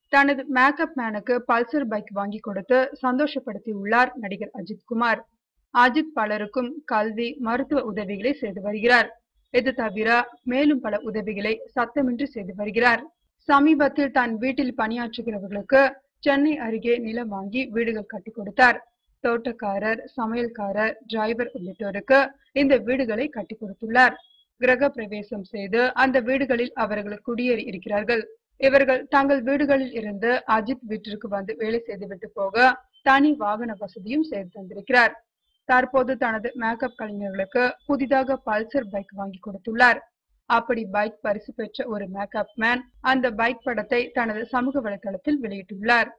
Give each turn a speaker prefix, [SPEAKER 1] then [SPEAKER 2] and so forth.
[SPEAKER 1] தனது makeup மேனுக்கு Pulsar bike வாங்கி கொடுத்து சந்தோஷப்படுத்தியுள்ளார் நடிகர் அஜித் குமார். அஜித் பலருக்கும் கல்வி, மருத்துவ உதவிகளை செய்து வருகிறார். இது தவிர மேலும் பல உதவிகளை சத்தமின்றி செய்து வருகிறார். சமீபத்தில் தன் வீட்டில் பணியாற்றுகிறவர்களுக்கு சென்னை அருகே நிலம் வாங்கி வீடுகள் கட்டி கொடுத்தார். தோட்டக்காரர், சமையல்காரர், டிரைவர் உள்ளிட்டோருக்கு இந்த வீடுகளை கட்டி கொடுத்துள்ளார். கிரக பிரவேசம் செய்து அந்த வீடுகளில் அவர்கள் குடியேறி இருக்கிறார்கள். இவர்கள் தங்கள் வீடுகளில் இருந்து அஜித் வீட்டிற்கு வந்து வேலை செய்துவிட்டு போக தனி வாகன வசதியும் செய்து தந்திருக்கிறார். தற்போது தனது மேக்கப் கலைஞர்களுக்கு புதிதாக பல்சர் பைக் வாங்கி கொடுத்துள்ளார். அப்படி பைக் பரிசு பெற்ற ஒரு மேக்கப் மேன் அந்த பைக் படத்தை தனது சமூக வலைதளத்தில் வெளியிட்டுள்ளார்.